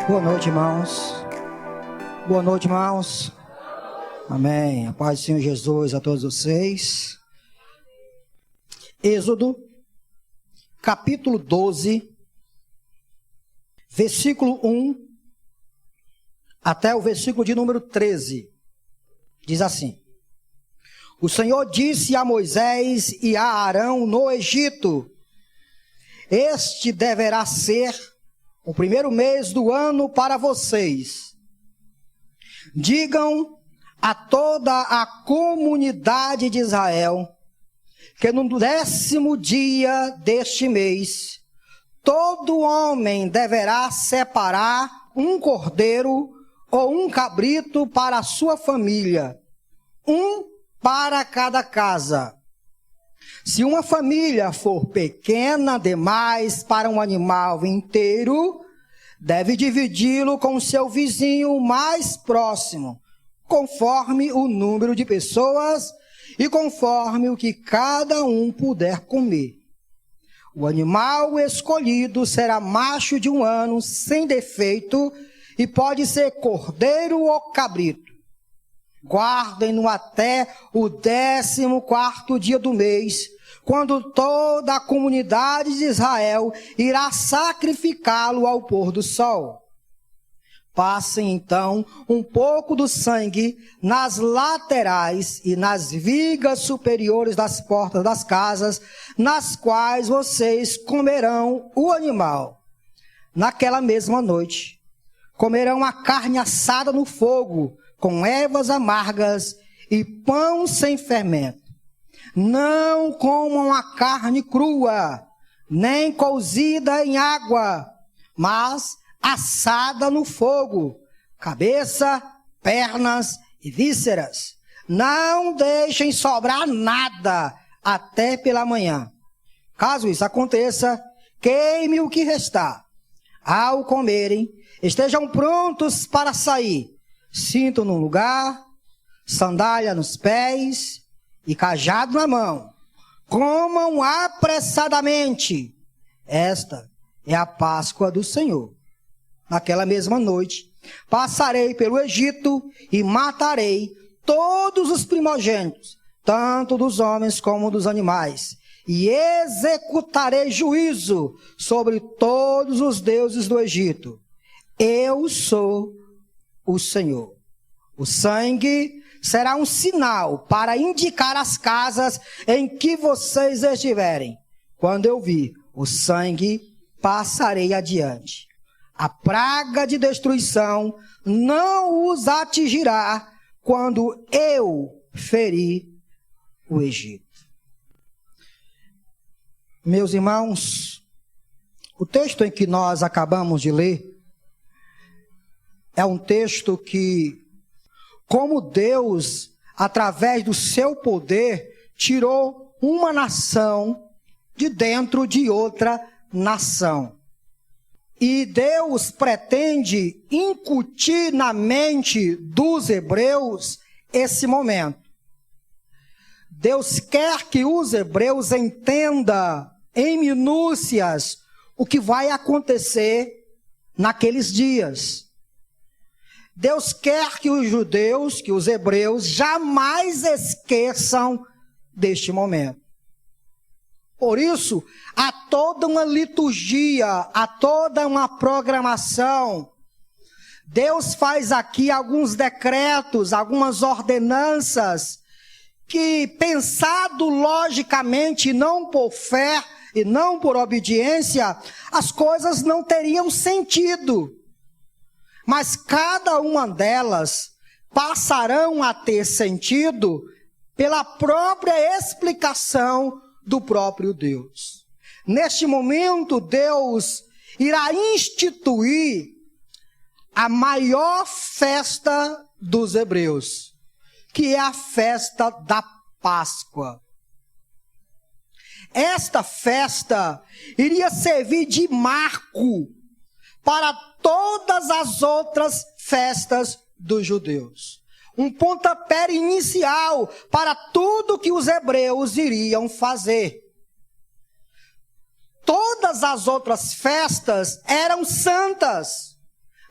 Boa noite, irmãos. Boa noite, irmãos. Amém. A paz do Senhor Jesus a todos vocês. Êxodo, capítulo 12, versículo 1 até o versículo de número 13. Diz assim: O Senhor disse a Moisés e a Arão no Egito: Este deverá ser o primeiro mês do ano para vocês. Digam a toda a comunidade de Israel que no 10º dia deste mês, todo homem deverá separar um cordeiro ou um cabrito para a sua família, um para cada casa. Se uma família for pequena demais para um animal inteiro, deve dividi-lo com seu vizinho mais próximo, conforme o número de pessoas e conforme o que cada um puder comer. O animal escolhido será macho de 1 ano, sem defeito, e pode ser cordeiro ou cabrito. Guardem-no até o 14º dia do mês, quando toda a comunidade de Israel irá sacrificá-lo ao pôr do sol. Passem então um pouco do sangue nas laterais e nas vigas superiores das portas das casas, nas quais vocês comerão o animal. Naquela mesma noite, comerão a carne assada no fogo, com ervas amargas e pão sem fermento. Não comam a carne crua, nem cozida em água, mas assada no fogo, cabeça, pernas e vísceras. Não deixem sobrar nada até pela manhã. Caso isso aconteça, queime o que restar. Ao comerem, estejam prontos para sair. Cinto no lugar, sandália nos pés e cajado na mão. Comam apressadamente. Esta é a Páscoa do Senhor. Naquela mesma noite, passarei pelo Egito e matarei todos os primogênitos, tanto dos homens como dos animais, e executarei juízo sobre todos os deuses do Egito. Eu sou o Senhor. O sangue será um sinal para indicar as casas em que vocês estiverem. Quando eu vir o sangue, passarei adiante. A praga de destruição não os atingirá quando eu ferir o Egito. Meus irmãos, o texto em que nós acabamos de ler é um texto que, como Deus, através do seu poder, tirou uma nação de dentro de outra nação. E Deus pretende incutir na mente dos hebreus esse momento. Deus quer que os hebreus entendam em minúcias o que vai acontecer naqueles dias. Deus quer que os judeus, que os hebreus, jamais esqueçam deste momento. Por isso, há toda uma liturgia, há toda uma programação. Deus faz aqui alguns decretos, algumas ordenanças, que, pensado logicamente, não por fé e não por obediência, as coisas não teriam sentido. Mas cada uma delas passarão a ter sentido pela própria explicação do próprio Deus. Neste momento, Deus irá instituir a maior festa dos hebreus, que é a festa da Páscoa. Esta festa iria servir de marco para todas as outras festas dos judeus. Um pontapé inicial para tudo que os hebreus iriam fazer. Todas as outras festas eram santas,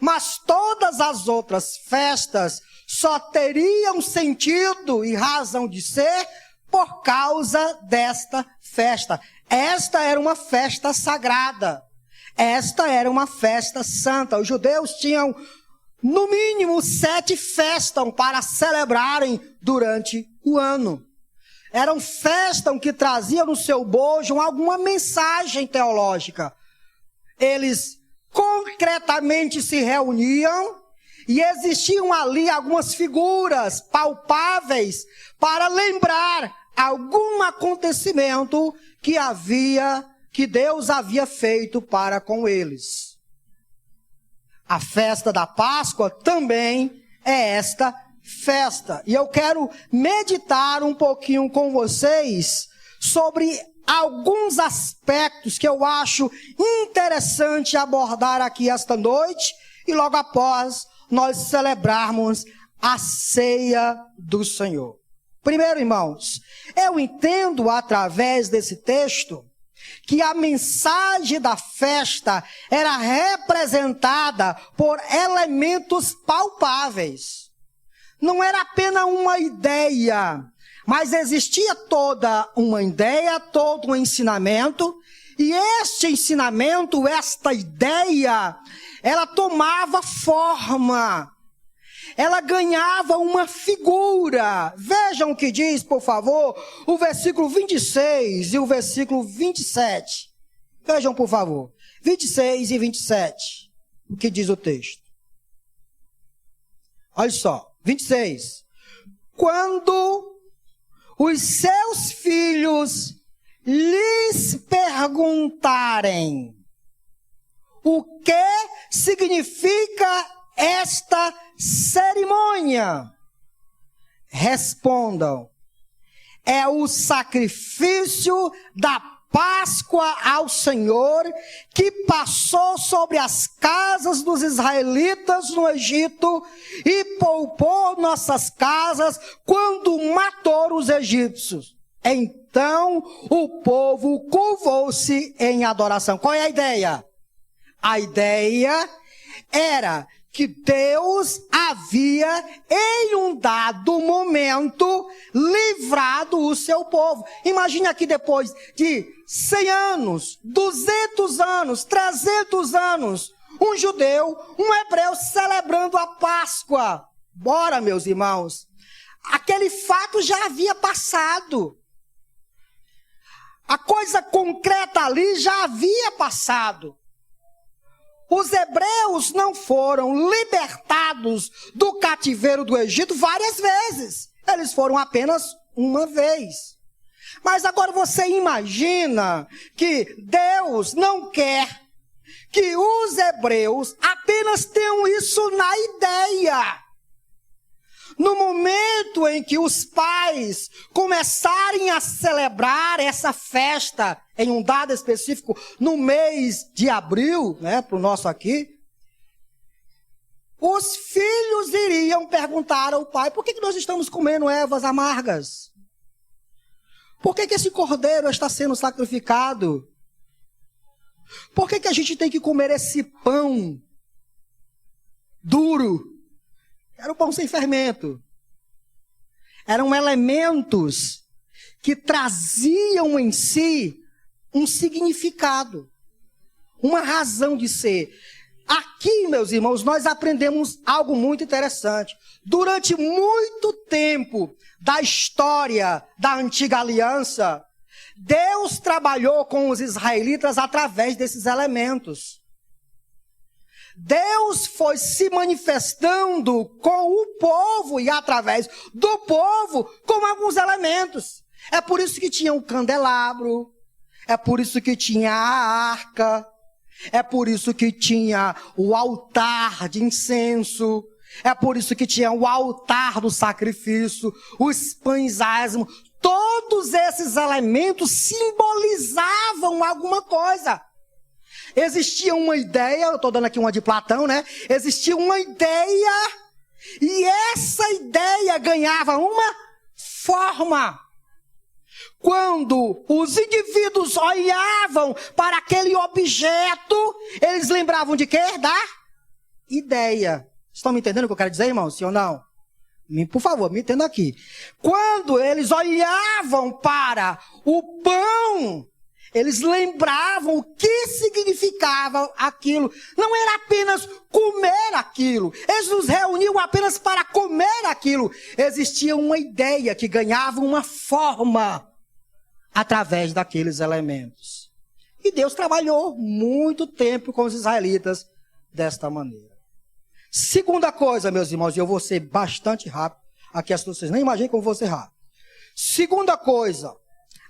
Mas todas as outras festas só teriam sentido e razão de ser por causa desta festa. Esta era uma festa sagrada. Esta era uma festa santa. Os judeus tinham, no mínimo, 7 festas para celebrarem durante o ano. Eram festas que traziam no seu bojo alguma mensagem teológica. Eles concretamente se reuniam e existiam ali algumas figuras palpáveis para lembrar algum acontecimento que Deus havia feito para com eles. A festa da Páscoa também é esta festa. E eu quero meditar um pouquinho com vocês sobre alguns aspectos que eu acho interessante abordar aqui esta noite e logo após nós celebrarmos a ceia do Senhor. Primeiro, irmãos, eu entendo através desse texto que a mensagem da festa era representada por elementos palpáveis. Não era apenas uma ideia, mas existia toda uma ideia, todo um ensinamento, e este ensinamento, esta ideia, ela tomava forma, ela ganhava uma figura. Vejam o que diz, por favor, o versículo 26 e o versículo 27. Vejam, por favor, 26 e 27, o que diz o texto. Olha só, 26. Quando os seus filhos lhes perguntarem o que significa esta cerimônia, respondam: é o sacrifício da Páscoa ao Senhor, que passou sobre as casas dos israelitas no Egito e poupou nossas casas quando matou os egípcios. Então o povo curvou-se em adoração. Qual é a ideia? A ideia era que Deus havia, em um dado momento, livrado o seu povo. Imagine aqui depois de 100 anos, 200 anos, 300 anos, um judeu, um hebreu celebrando a Páscoa. Bora, meus irmãos, aquele fato já havia passado. A coisa concreta ali já havia passado. Os hebreus não foram libertados do cativeiro do Egito várias vezes. Eles foram apenas uma vez. Mas agora você imagina que Deus não quer que os hebreus apenas tenham isso na ideia. No momento em que os pais começarem a celebrar essa festa, em um dado específico, no mês de abril, para o nosso aqui, os filhos iriam perguntar ao pai: por que nós estamos comendo ervas amargas? Por que esse cordeiro está sendo sacrificado? Por que a gente tem que comer esse pão duro? Era o pão sem fermento. Eram elementos que traziam em si um significado, uma razão de ser. Aqui, meus irmãos, nós aprendemos algo muito interessante. Durante muito tempo da história da antiga aliança, Deus trabalhou com os israelitas através desses elementos. Deus foi se manifestando com o povo e através do povo com alguns elementos. É por isso que tinha o candelabro, é por isso que tinha a arca, é por isso que tinha o altar de incenso, é por isso que tinha o altar do sacrifício, os pães ázimos. Todos esses elementos simbolizavam alguma coisa. Existia uma ideia, eu estou dando aqui uma de Platão, Existia uma ideia, e essa ideia ganhava uma forma. Quando os indivíduos olhavam para aquele objeto, eles lembravam de quê? Da ideia. Estão me entendendo o que eu quero dizer, irmão? Sim ou não? Por favor, me entenda aqui. Quando eles olhavam para o pão, eles lembravam o que significava aquilo. Não era apenas comer aquilo. Eles nos reuniam apenas para comer aquilo. Existia uma ideia que ganhava uma forma através daqueles elementos. E Deus trabalhou muito tempo com os israelitas desta maneira. Segunda coisa, meus irmãos, e eu vou ser bastante rápido. Aqui as vocês nem imaginam como eu vou ser rápido. Segunda coisa,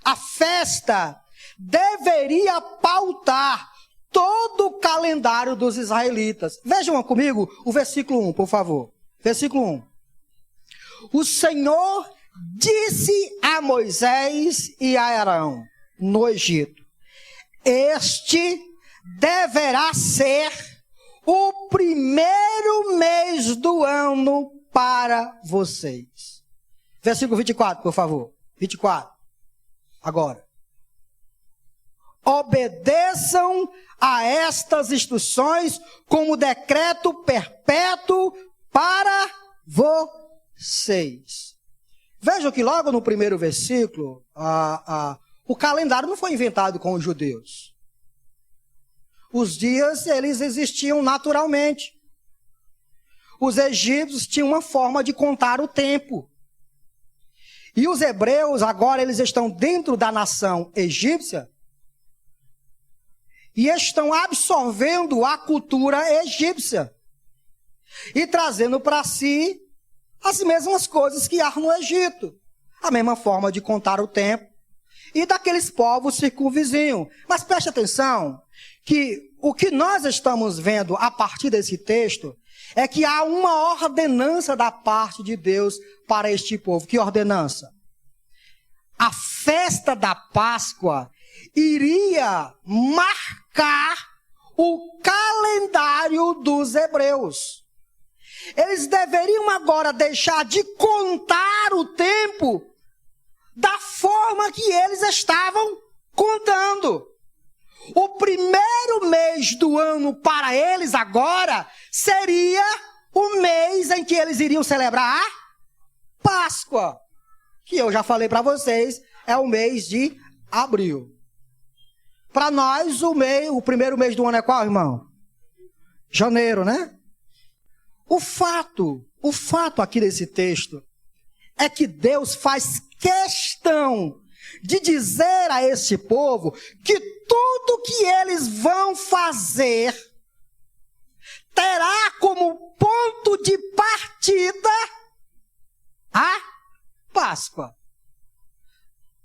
a festa deveria pautar todo o calendário dos israelitas. Vejam comigo o versículo 1, por favor. Versículo 1. O Senhor disse a Moisés e a Arão no Egito: este deverá ser o primeiro mês do ano para vocês. Versículo 24, por favor. 24. Agora. Obedeçam a estas instruções como decreto perpétuo para vocês. Vejam que logo no primeiro versículo, o calendário não foi inventado com os judeus. Os dias, eles existiam naturalmente. Os egípcios tinham uma forma de contar o tempo. E os hebreus, agora, eles estão dentro da nação egípcia e estão absorvendo a cultura egípcia e trazendo para si as mesmas coisas que há no Egito. A mesma forma de contar o tempo e daqueles povos circunvizinhos. Mas preste atenção que o que nós estamos vendo a partir desse texto é que há uma ordenança da parte de Deus para este povo. Que ordenança? A festa da Páscoa iria marcar o calendário dos hebreus. Eles deveriam agora deixar de contar o tempo da forma que eles estavam contando. O primeiro mês do ano para eles agora seria o mês em que eles iriam celebrar a Páscoa, que eu já falei para vocês, é o mês de abril. Para nós, o primeiro mês do ano é qual, irmão? Janeiro, né? O fato aqui desse texto é que Deus faz questão de dizer a esse povo que tudo que eles vão fazer terá como ponto de partida a Páscoa.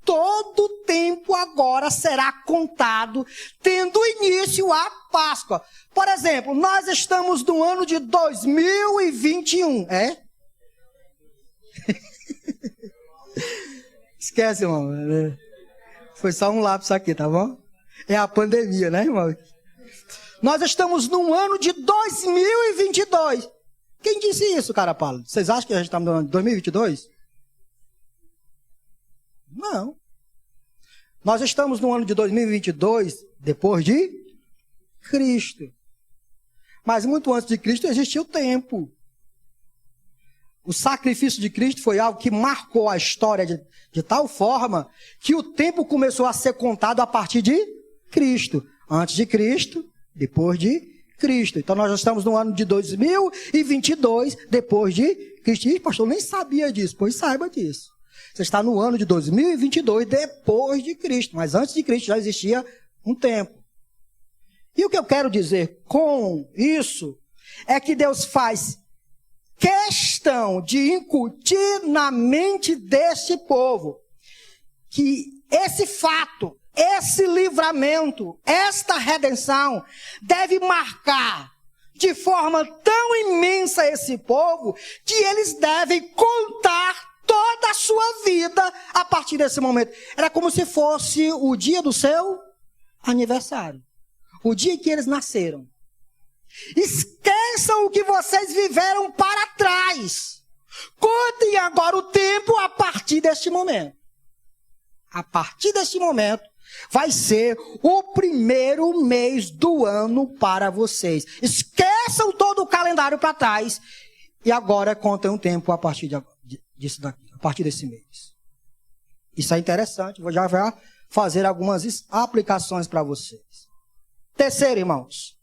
Todo o tempo agora será contado, tendo início a Páscoa. Por exemplo, nós estamos no ano de 2021, é? Esquece, irmão. Foi só um lápis aqui, tá bom? É a pandemia, né, irmão? Nós estamos no ano de 2022. Quem disse isso, cara Paulo? Vocês acham que a gente está no ano de 2022? Não. Nós estamos no ano de 2022 depois de Cristo. Mas muito antes de Cristo existia o tempo. O sacrifício de Cristo foi algo que marcou a história de tal forma que o tempo começou a ser contado a partir de Cristo. Antes de Cristo, depois de Cristo. Então nós já estamos no ano de 2022 depois de Cristo. E pastor, nem sabia disso. Pois saiba disso. Você está no ano de 2022 depois de Cristo. Mas antes de Cristo já existia um tempo. E o que eu quero dizer com isso é que Deus faz questão de incutir na mente deste povo que esse fato, esse livramento, esta redenção deve marcar de forma tão imensa esse povo que eles devem contar toda a sua vida a partir desse momento. Era como se fosse o dia do seu aniversário, o dia em que eles nasceram. Esqueçam o que vocês viveram para trás. Contem agora o tempo a partir deste momento. A partir deste momento, vai ser o primeiro mês do ano para vocês. Esqueçam todo o calendário para trás e agora contem um tempo a partir disso daqui, a partir desse mês. Isso é interessante, vou já fazer algumas aplicações para vocês. Terceiro, irmãos,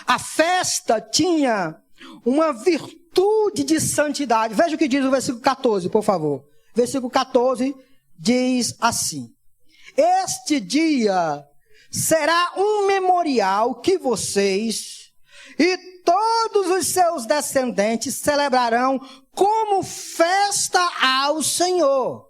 a festa tinha uma virtude de santidade. Veja o que diz o versículo 14, por favor. Versículo 14 diz assim: este dia será um memorial que vocês e todos os seus descendentes celebrarão como festa ao Senhor.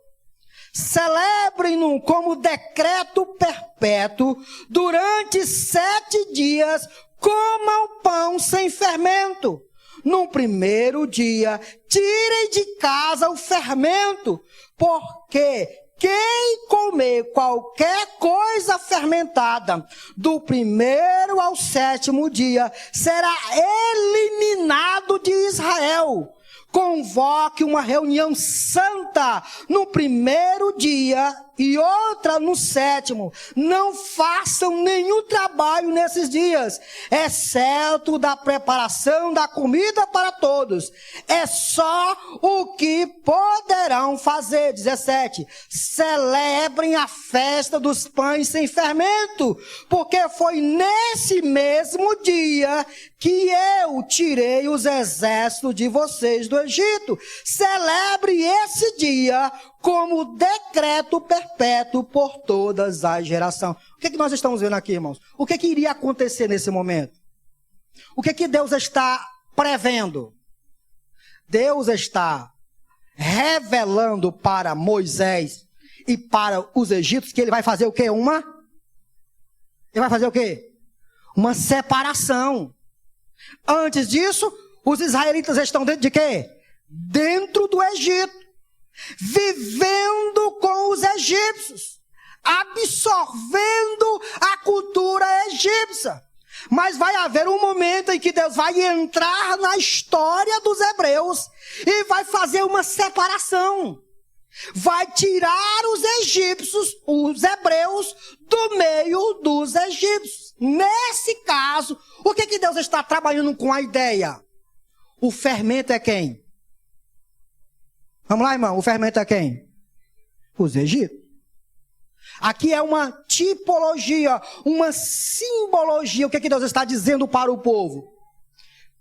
Celebrem-no como decreto perpétuo durante 7 dias. Comam pão sem fermento. No primeiro dia, tirem de casa o fermento, porque quem comer qualquer coisa fermentada do primeiro ao 7º dia será eliminado de Israel. Convoque uma reunião santa no primeiro dia e outra no 7º. Não façam nenhum trabalho nesses dias, exceto da preparação da comida para todos. É só o que poderão fazer. 17. Celebrem a festa dos pães sem fermento, porque foi nesse mesmo dia que eu tirei os exércitos de vocês do Egito. Celebre esse dia como decreto perpétuo por todas as gerações. O que nós estamos vendo aqui, irmãos? O que iria acontecer nesse momento? O que Deus está prevendo? Deus está revelando para Moisés e para os egípcios que ele vai fazer o quê? Ele vai fazer o quê? Uma separação. Antes disso, os israelitas estão dentro de quê? Dentro do Egito, vivendo com os egípcios, absorvendo a cultura egípcia. Mas vai haver um momento em que Deus vai entrar na história dos hebreus e vai fazer uma separação. Vai tirar os egípcios, os hebreus, do meio dos egípcios. Nesse caso, o que Deus está trabalhando com a ideia? O fermento é quem? Vamos lá, irmão, o fermento é quem? Os egípcios. Aqui é uma tipologia, uma simbologia. O que Deus está dizendo para o povo?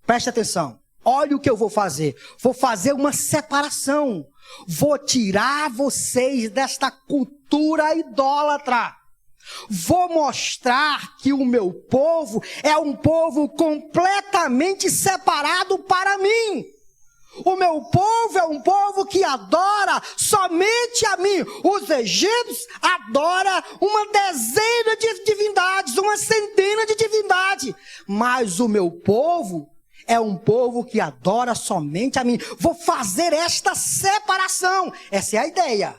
Preste atenção. Olha o que eu vou fazer. Vou fazer uma separação. Vou tirar vocês desta cultura idólatra. Vou mostrar que o meu povo é um povo completamente separado para mim. O meu povo é um povo que adora somente a mim. Os egípcios adoram uma dezena de divindades, uma centena de divindades. Mas o meu povo é um povo que adora somente a mim. Vou fazer esta separação. Essa é a ideia.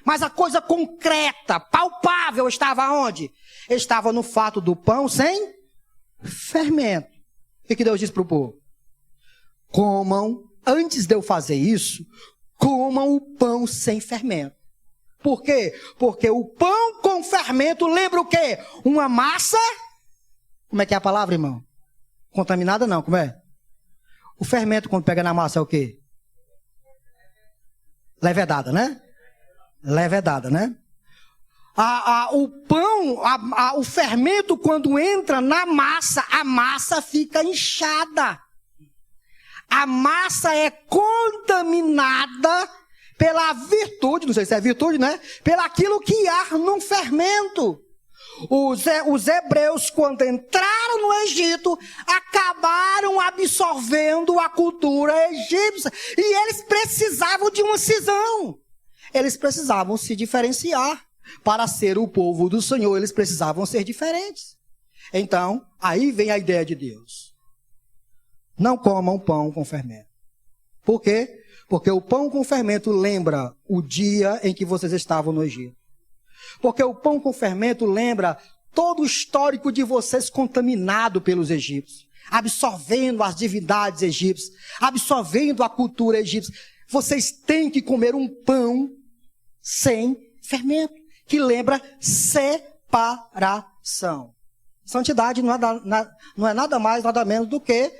Mas a coisa concreta, palpável, estava onde? Estava no fato do pão sem fermento. O que Deus disse para o povo? Comam, antes de eu fazer isso, comam o pão sem fermento. Por quê? Porque o pão com fermento lembra o quê? Uma massa, como é que é a palavra, irmão? Contaminada não, como é? O fermento quando pega na massa é o quê? Levedada, né? Levedada, né? O pão, o fermento quando entra na massa, a massa fica inchada. A massa é contaminada pela virtude, não sei se é virtude, né? Pelaquilo que há no fermento. Os hebreus, quando entraram no Egito, acabaram absorvendo a cultura egípcia. E eles precisavam de uma cisão. Eles precisavam se diferenciar. Para ser o povo do Senhor, eles precisavam ser diferentes. Então, aí vem a ideia de Deus. Não comam pão com fermento. Por quê? Porque o pão com fermento lembra o dia em que vocês estavam no Egito. Porque o pão com fermento lembra todo o histórico de vocês contaminado pelos egípcios, absorvendo as divindades egípcias, absorvendo a cultura egípcia. Vocês têm que comer um pão sem fermento. que lembra separação. Santidade não é nada mais, nada menos do que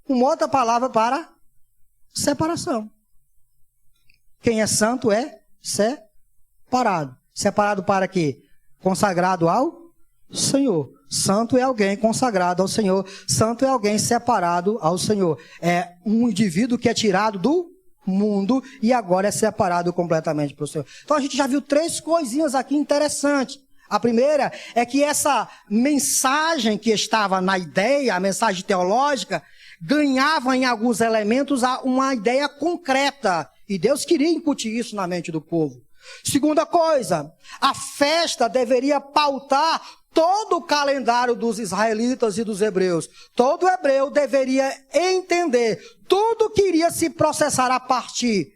uma outra palavra para separação. Quem é santo é separado. Separado para quê? Consagrado ao Senhor. Santo é alguém consagrado ao Senhor. Santo é alguém separado ao Senhor. É um indivíduo que é tirado do mundo e agora é separado completamente para o Senhor. Então a gente já viu 3 coisinhas aqui interessantes. A primeira é que essa mensagem que estava na ideia, a mensagem teológica, ganhava em alguns elementos uma ideia concreta. E Deus queria incutir isso na mente do povo. Segunda coisa, a festa deveria pautar todo o calendário dos israelitas e dos hebreus. Todo hebreu deveria entender tudo que iria se processar a partir,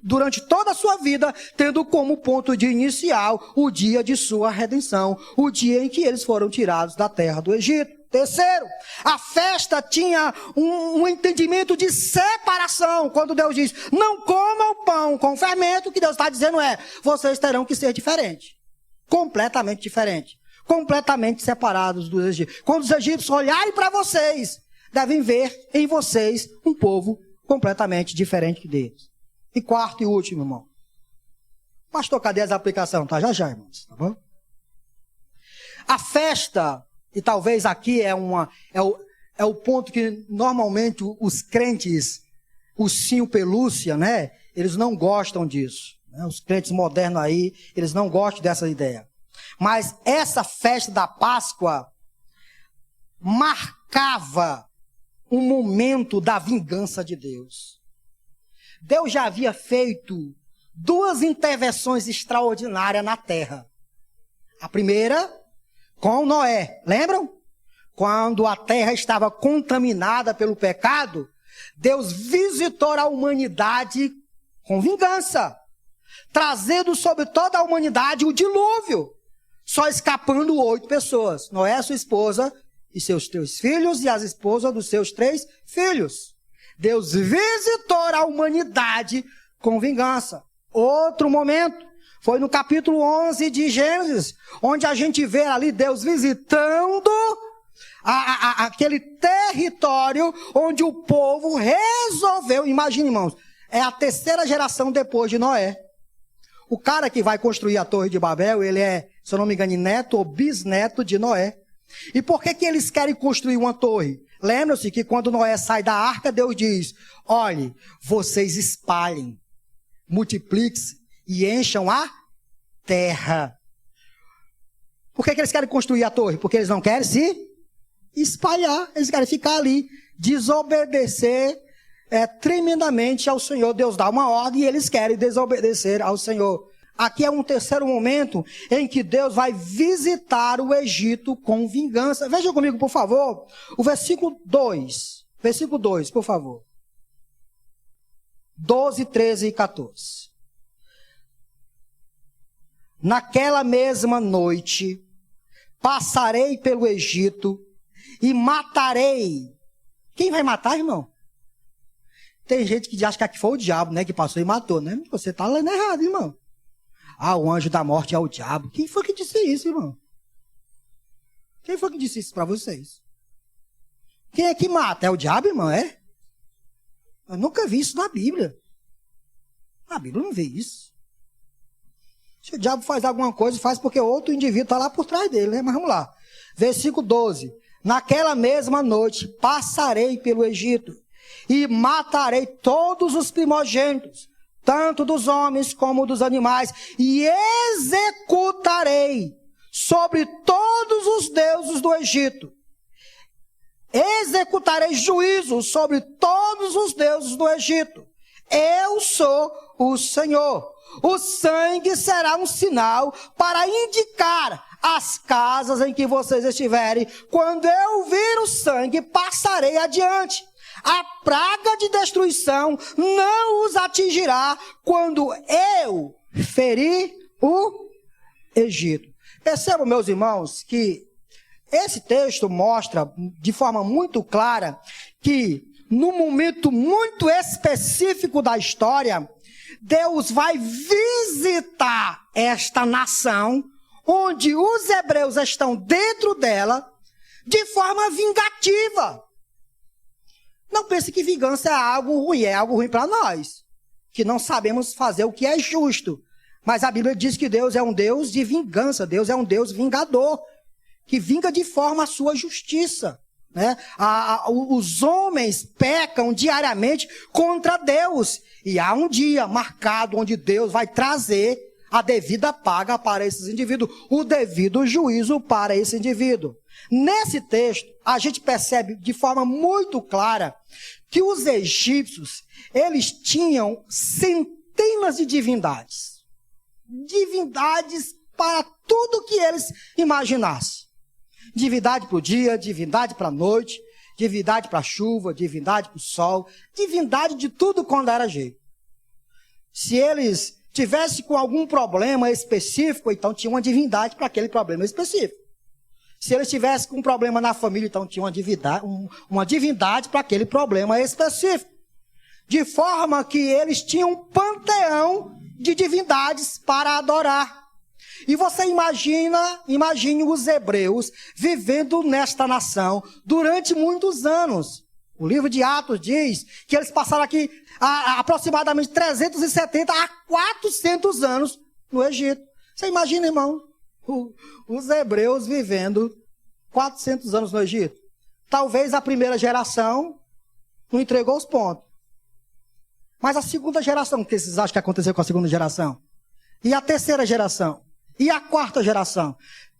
durante toda a sua vida, tendo como ponto de inicial o dia de sua redenção, o dia em que eles foram tirados da terra do Egito. Terceiro, a festa tinha um entendimento de separação. Quando Deus diz, não coma o pão com fermento, o que Deus está dizendo vocês terão que ser diferentes. Completamente diferentes. Completamente separados dos egípcios. Quando os egípcios olharem para vocês, devem ver em vocês um povo completamente diferente deles. E quarto e último, irmão. Pastor, cadê as aplicações? Tá já, irmãos. Tá bom? A festa... E talvez aqui é o ponto que normalmente os crentes, ursinho pelúcia, né? Eles não gostam disso. Né? Os crentes modernos aí, eles não gostam dessa ideia. Mas essa festa da Páscoa marcava um momento da vingança de Deus. Deus já havia feito 2 intervenções extraordinárias na terra. A primeira... com Noé, lembram? Quando a terra estava contaminada pelo pecado, Deus visitou a humanidade com vingança, trazendo sobre toda a humanidade o dilúvio, só escapando 8 pessoas. Noé, sua esposa e seus 3 filhos e as esposas dos seus 3 filhos. Deus visitou a humanidade com vingança. Outro momento. Foi no capítulo 11 de Gênesis, onde a gente vê ali Deus visitando aquele território onde o povo resolveu, imagine, irmãos, é a 3ª geração depois de Noé. O cara que vai construir a Torre de Babel, ele é, se eu não me engano, neto ou bisneto de Noé. E por que eles querem construir uma torre? Lembra-se que quando Noé sai da arca, Deus diz, olhe, vocês espalhem, multipliquem-se, e encham a terra. Por que eles querem construir a torre? Porque eles não querem se espalhar. Eles querem ficar ali, desobedecer tremendamente ao Senhor. Deus dá uma ordem e eles querem desobedecer ao Senhor. Aqui é um terceiro momento em que Deus vai visitar o Egito com vingança. Veja comigo, por favor, o versículo 2. Versículo 2, por favor. 12, 13 e 14. Naquela mesma noite, passarei pelo Egito e matarei. Quem vai matar, irmão? Tem gente que acha que foi o diabo, né? Que passou e matou, né? Você está lendo errado, irmão. O anjo da morte é o diabo. Quem foi que disse isso, irmão? Quem foi que disse isso para vocês? Quem é que mata? É o diabo, irmão? É? Eu nunca vi isso na Bíblia. Na Bíblia não vê isso. Se o diabo faz alguma coisa, faz porque outro indivíduo está lá por trás dele, né? Mas vamos lá. Versículo 12. Naquela mesma noite, passarei pelo Egito e matarei todos os primogênitos, tanto dos homens como dos animais, e executarei sobre todos os deuses do Egito. Executarei juízo sobre todos os deuses do Egito. Eu sou o Senhor. O sangue será um sinal para indicar as casas em que vocês estiverem. Quando eu vir o sangue, passarei adiante. A praga de destruição não os atingirá quando eu ferir o Egito. Percebam, meus irmãos, que esse texto mostra de forma muito clara que, num momento muito específico da história, Deus vai visitar esta nação, onde os hebreus estão dentro dela, de forma vingativa. Não pense que vingança é algo ruim para nós, que não sabemos fazer o que é justo. Mas a Bíblia diz que Deus é um Deus de vingança, Deus é um Deus vingador, que vinga de forma a sua justiça. Né? Os homens pecam diariamente contra Deus, e há um dia marcado onde Deus vai trazer a devida paga para esses indivíduos, o devido juízo para esse indivíduo. Nesse texto, a gente percebe de forma muito clara que os egípcios, eles tinham centenas de divindades. Divindades para tudo que eles imaginassem. Divindade para o dia, divindade para a noite, divindade para a chuva, divindade para o sol, divindade de tudo quando era jeito. Se eles tivessem com algum problema específico, então tinha uma divindade para aquele problema específico. Se eles tivessem com um problema na família, então tinha uma divindade para aquele problema específico. De forma que eles tinham um panteão de divindades para adorar. E você imagine os hebreus vivendo nesta nação durante muitos anos. O livro de Atos diz que eles passaram aqui aproximadamente 370 a 400 anos no Egito. Você imagina, irmão, os hebreus vivendo 400 anos no Egito? Talvez a primeira geração não entregou os pontos. Mas a segunda geração, o que vocês acham que aconteceu com a segunda geração? E a terceira geração? E a quarta geração?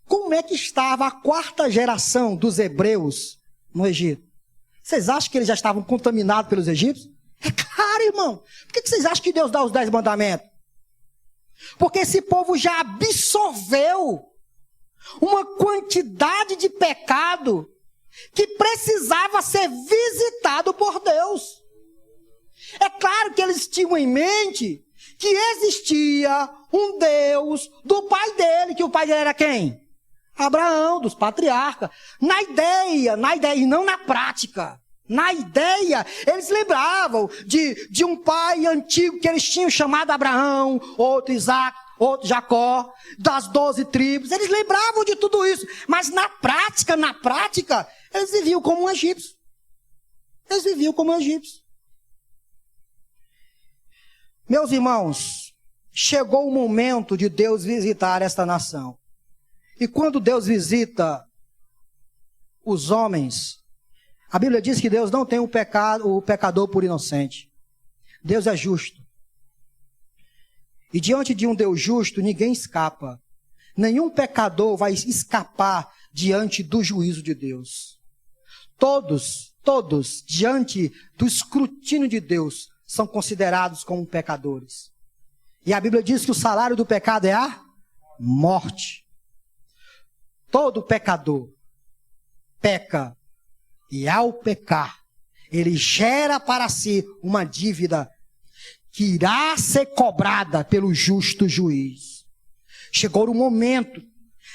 Como é que estava a quarta geração dos hebreus no Egito? Vocês acham que eles já estavam contaminados pelos egípcios? É claro, irmão. Por que vocês acham que Deus dá os 10 mandamentos? Porque esse povo já absorveu uma quantidade de pecado que precisava ser visitado por Deus. É claro que eles tinham em mente que existia um Deus do pai dele, que o pai dele era quem? Abraão, dos patriarcas. Na ideia, e não na prática. Na ideia, eles lembravam de um pai antigo que eles tinham chamado Abraão, outro Isaac, outro Jacó, das 12 tribos. Eles lembravam de tudo isso. Mas na prática, eles viviam como um egípcio. Eles viviam como um egípcio. Meus irmãos, chegou o momento de Deus visitar esta nação. E quando Deus visita os homens, a Bíblia diz que Deus não tem o pecador por inocente. Deus é justo. E diante de um Deus justo, ninguém escapa. Nenhum pecador vai escapar diante do juízo de Deus. Todos, diante do escrutínio de Deus, são considerados como pecadores. E a Bíblia diz que o salário do pecado é a morte. Todo pecador peca, e ao pecar, ele gera para si uma dívida que irá ser cobrada pelo justo juiz. Chegou o momento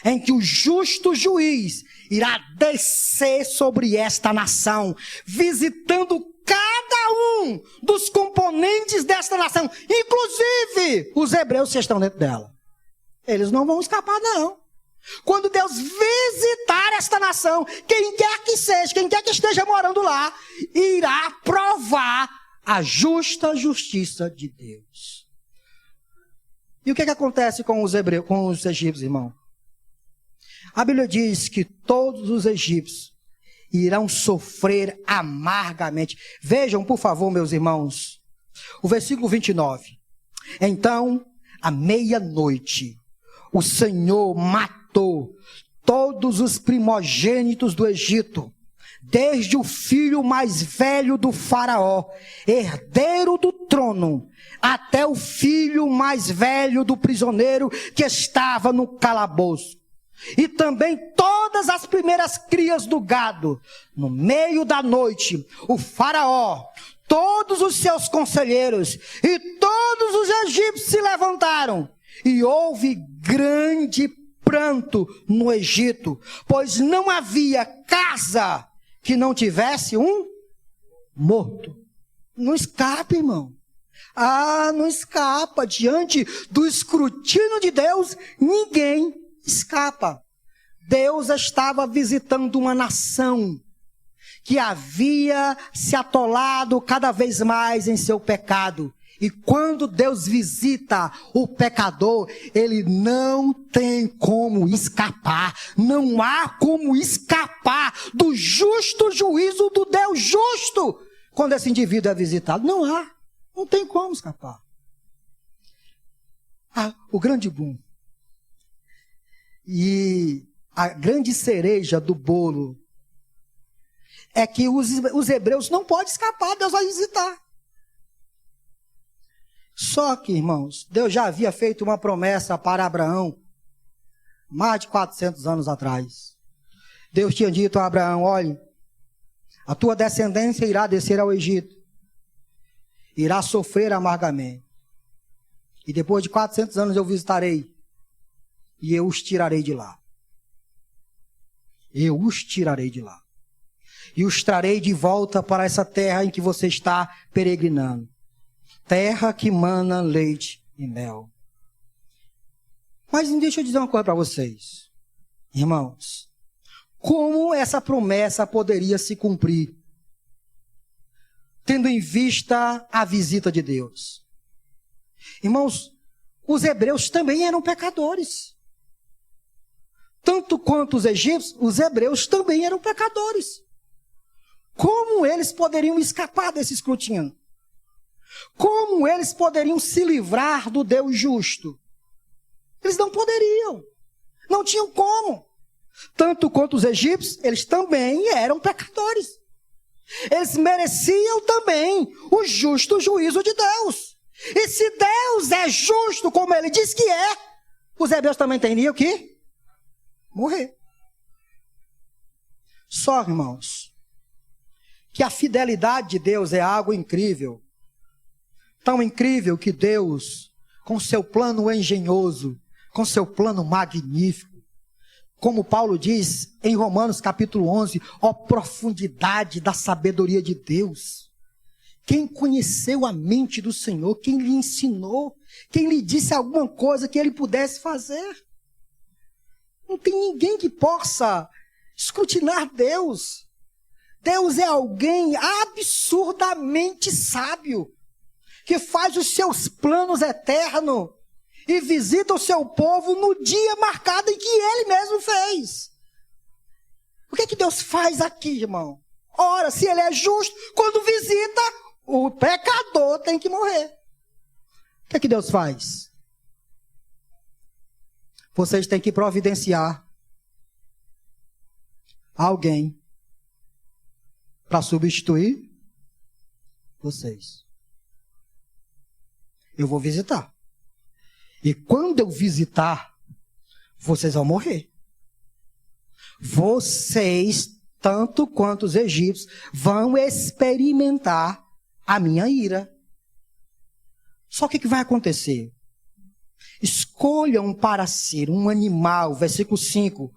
em que o justo juiz irá descer sobre esta nação, visitando cada um dos componentes desta nação, inclusive os hebreus que estão dentro dela. Eles não vão escapar, não. Quando Deus visitar esta nação, quem quer que seja, quem quer que esteja morando lá, irá provar a justa justiça de Deus. E o que acontece com os hebreus, com os egípcios, irmão? A Bíblia diz que todos os egípcios irão sofrer amargamente. Vejam, por favor, meus irmãos, o versículo 29. Então, à meia-noite, o Senhor matou todos os primogênitos do Egito, desde o filho mais velho do faraó, herdeiro do trono, até o filho mais velho do prisioneiro que estava no calabouço. E também todas as primeiras crias do gado. No meio da noite, o faraó, todos os seus conselheiros e todos os egípcios se levantaram. E houve grande pranto no Egito, pois não havia casa que não tivesse um morto. Não escape, irmão. Não escapa. Diante do escrutínio de Deus, ninguém escapa. Deus estava visitando uma nação que havia se atolado cada vez mais em seu pecado. E quando Deus visita o pecador, ele não tem como escapar. Não há como escapar do justo juízo do Deus justo. Quando esse indivíduo é visitado, não há. Não tem como escapar. O grande boom. E a grande cereja do bolo é que os hebreus não podem escapar, Deus vai visitar. Só que, irmãos, Deus já havia feito uma promessa para Abraão, mais de 400 anos atrás. Deus tinha dito a Abraão, olhe, a tua descendência irá descer ao Egito, irá sofrer amargamente. E depois de 400 anos eu visitarei, e eu os tirarei de lá. Eu os tirarei de lá. E os trarei de volta para essa terra em que você está peregrinando. Terra que mana leite e mel. Mas deixa eu dizer uma coisa para vocês. Irmãos, como essa promessa poderia se cumprir? Tendo em vista a visita de Deus. Irmãos, os hebreus também eram pecadores. Tanto quanto os egípcios, os hebreus também eram pecadores. Como eles poderiam escapar desse escrutínio? Como eles poderiam se livrar do Deus justo? Eles não poderiam. Não tinham como. Tanto quanto os egípcios, eles também eram pecadores. Eles mereciam também o justo juízo de Deus. E se Deus é justo, como ele diz que é, os hebreus também teriam que morrer. Só, irmãos, que a fidelidade de Deus é algo incrível. Tão incrível que Deus, com seu plano engenhoso, com seu plano magnífico, como Paulo diz em Romanos capítulo 11, ó profundidade da sabedoria de Deus. Quem conheceu a mente do Senhor, quem lhe ensinou, quem lhe disse alguma coisa que ele pudesse fazer. Não tem ninguém que possa escrutinar Deus. Deus é alguém absurdamente sábio, que faz os seus planos eternos e visita o seu povo no dia marcado em que ele mesmo fez. O que é que Deus faz aqui, irmão? Ora, se ele é justo, quando visita, o pecador tem que morrer. O que é que Deus faz? Vocês têm que providenciar alguém para substituir vocês. Eu vou visitar. E quando eu visitar, vocês vão morrer. Vocês, tanto quanto os egípcios, vão experimentar a minha ira. Só que o que vai acontecer? Escolham para si um animal, versículo 5.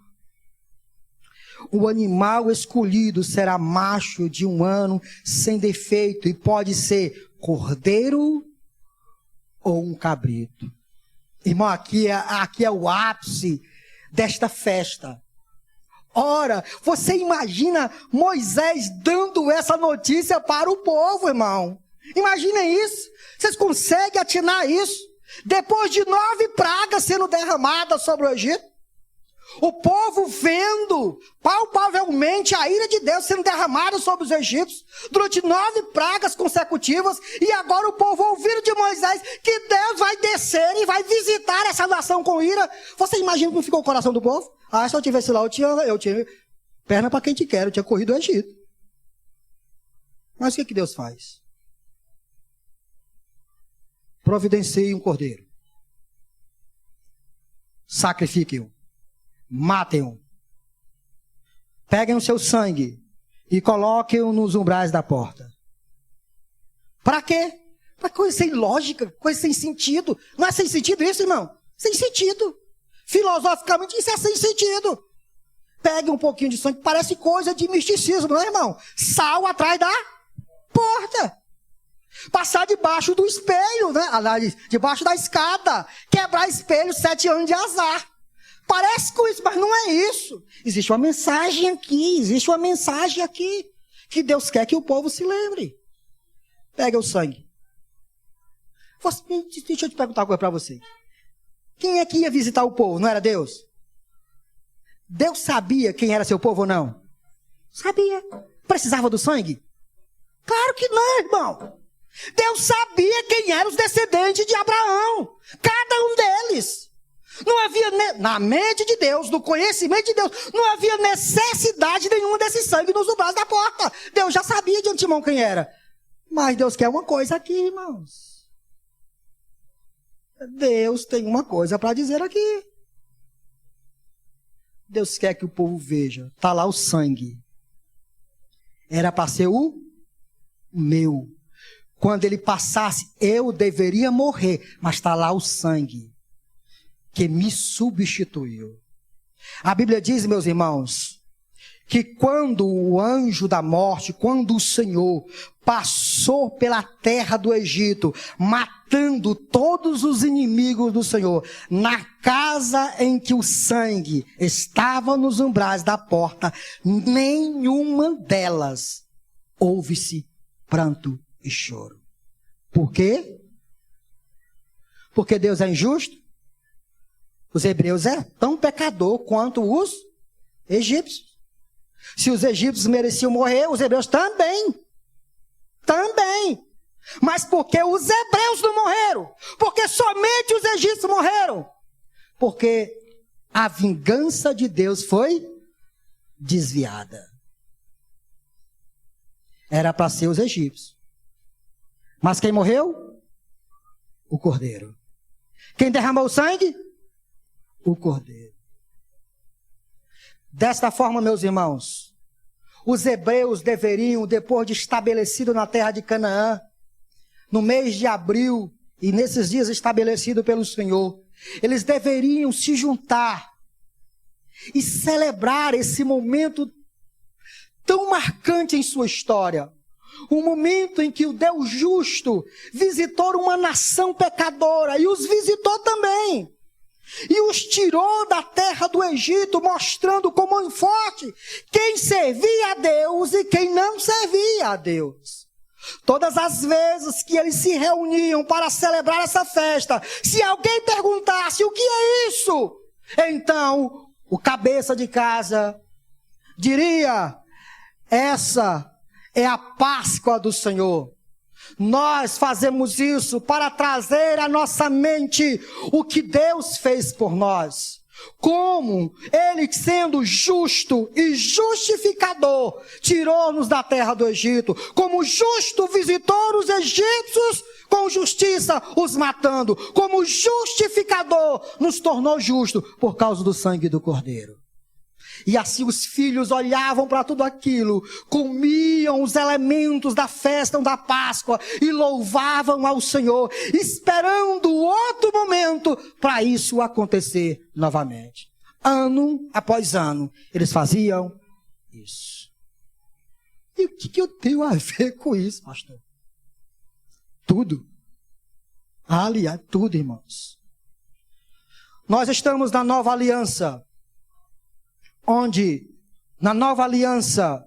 O animal escolhido será macho de 1 ano, sem defeito, e pode ser cordeiro ou um cabrito. Irmão, aqui é o ápice desta festa. Ora, você imagina Moisés dando essa notícia para o povo, irmão. Imaginem isso. Vocês conseguem atinar isso? Depois de 9 pragas sendo derramadas sobre o Egito, o povo vendo palpavelmente a ira de Deus sendo derramada sobre os egípcios durante 9 pragas consecutivas, e agora o povo ouvindo de Moisés que Deus vai descer e vai visitar essa nação com ira. Você imagina como ficou o coração do povo? Se eu tivesse lá, eu tinha perna para quem te quer, eu tinha corrido o Egito. Mas o que Deus faz? Providencie um cordeiro. Sacrifiquem-o. Matem-o. Peguem o seu sangue e coloquem-o nos umbrais da porta. Para quê? Para coisa sem lógica, coisa sem sentido. Não é sem sentido isso, irmão? Sem sentido. Filosoficamente, isso é sem sentido. Pegue um pouquinho de sangue, parece coisa de misticismo, não é, irmão? Sal atrás da porta. Passar debaixo do espelho, né? Aliás, debaixo da escada. Quebrar espelho, 7 anos de azar. Parece com isso, mas não é isso. Existe uma mensagem aqui, que Deus quer que o povo se lembre. Pega o sangue. Deixa eu te perguntar uma coisa para você. Quem é que ia visitar o povo? Não era Deus? Deus sabia quem era seu povo ou não? Sabia. Precisava do sangue? Claro que não, irmão. Deus sabia quem eram os descendentes de Abraão. Cada um deles. Não havia, na mente de Deus, no conhecimento de Deus, não havia necessidade nenhuma desse sangue nos umbrais da porta. Deus já sabia de antemão quem era. Mas Deus quer uma coisa aqui, irmãos. Deus tem uma coisa para dizer aqui. Deus quer que o povo veja. Está lá o sangue. Era para ser o meu. Quando ele passasse, eu deveria morrer. Mas está lá o sangue que me substituiu. A Bíblia diz, meus irmãos, que quando o anjo da morte, quando o Senhor passou pela terra do Egito, matando todos os inimigos do Senhor, na casa em que o sangue estava nos umbrais da porta, nenhuma delas ouve-se pranto e choro. Por quê? Porque Deus é injusto? Os hebreus é tão pecador quanto os egípcios. Se os egípcios mereciam morrer, os hebreus também. Também. Mas porque os hebreus não morreram? Porque somente os egípcios morreram? Porque a vingança de Deus foi desviada. Era para ser os egípcios. Mas quem morreu? O cordeiro. Quem derramou o sangue? O cordeiro. Desta forma, meus irmãos, os hebreus deveriam, depois de estabelecido na terra de Canaã, no mês de abril, e nesses dias estabelecido pelo Senhor, eles deveriam se juntar e celebrar esse momento tão marcante em sua história. Um momento em que o Deus justo visitou uma nação pecadora e os visitou também. E os tirou da terra do Egito, mostrando como forte quem servia a Deus e quem não servia a Deus. Todas as vezes que eles se reuniam para celebrar essa festa, se alguém perguntasse o que é isso, então o cabeça de casa diria: essa é a Páscoa do Senhor. Nós fazemos isso para trazer à nossa mente o que Deus fez por nós. Como Ele, sendo justo e justificador, tirou-nos da terra do Egito. Como justo visitou os egípcios com justiça, os matando. Como justificador, nos tornou justo por causa do sangue do Cordeiro. E assim os filhos olhavam para tudo aquilo, comiam os elementos da festa da Páscoa e louvavam ao Senhor, esperando outro momento para isso acontecer novamente. Ano após ano, eles faziam isso. E o que eu tenho a ver com isso, pastor? Tudo. Aliás, tudo, irmãos. Nós estamos na nova aliança, onde, na nova aliança,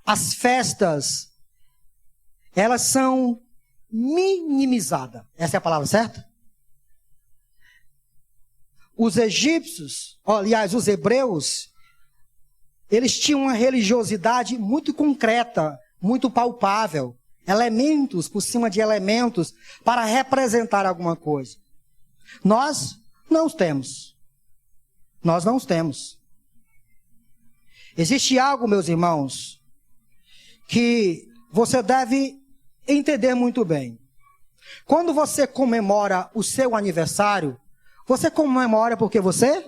as festas, elas são minimizadas. Essa é a palavra certa? Os egípcios, aliás, os hebreus, eles tinham uma religiosidade muito concreta, muito palpável. Elementos por cima de elementos para representar alguma coisa. Nós não temos. Nós não temos. Existe algo, meus irmãos, que você deve entender muito bem. Quando você comemora o seu aniversário, você comemora porque você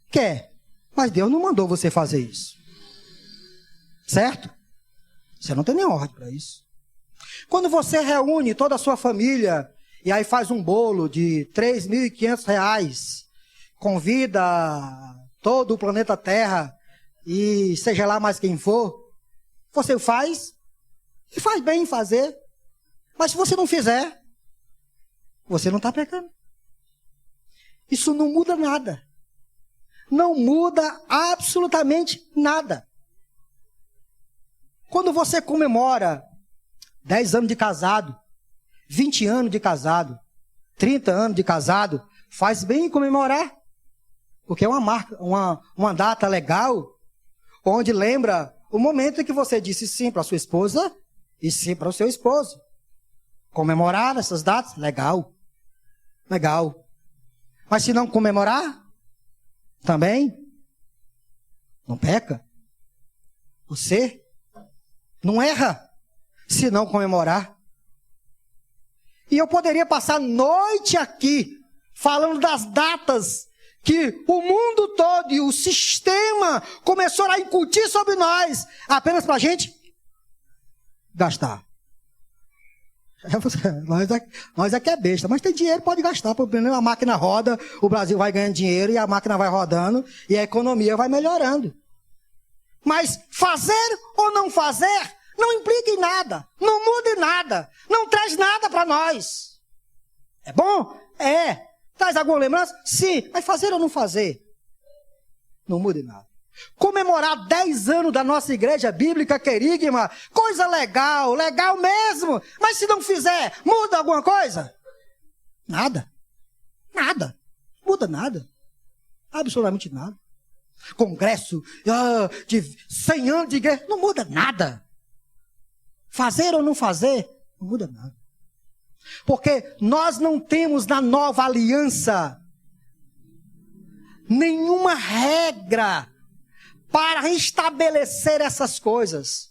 quer. Mas Deus não mandou você fazer isso. Certo? Você não tem nem ordem para isso. Quando você reúne toda a sua família e aí faz um bolo de R$3.500, convida todo o planeta Terra e seja lá mais quem for, você faz e faz bem em fazer. Mas se você não fizer, você não está pecando. Isso não muda nada. Não muda absolutamente nada. Quando você comemora 10 anos de casado, 20 anos de casado, 30 anos de casado, faz bem comemorar. Porque é uma marca, uma data legal, onde lembra o momento em que você disse sim para a sua esposa e sim para o seu esposo. Comemorar essas datas, legal. Legal. Mas se não comemorar, também não peca. Você não erra se não comemorar. E eu poderia passar a noite aqui falando das datas que o mundo todo e o sistema começou a incutir sobre nós, apenas para a gente gastar. Nós aqui é besta, mas tem dinheiro, pode gastar. Primeiro a máquina roda, o Brasil vai ganhando dinheiro e a máquina vai rodando e a economia vai melhorando. Mas fazer ou não fazer não implica em nada, não muda em nada, não traz nada para nós. É bom? É. Traz alguma lembrança? Sim. Mas fazer ou não fazer? Não muda em nada. Comemorar 10 anos da nossa igreja bíblica querigma, coisa legal, legal mesmo. Mas se não fizer, muda alguma coisa? Nada. Nada. Muda nada. Absolutamente nada. Congresso de 100 anos de igreja, não muda nada. Fazer ou não fazer, não muda nada. Porque nós não temos na nova aliança nenhuma regra para estabelecer essas coisas.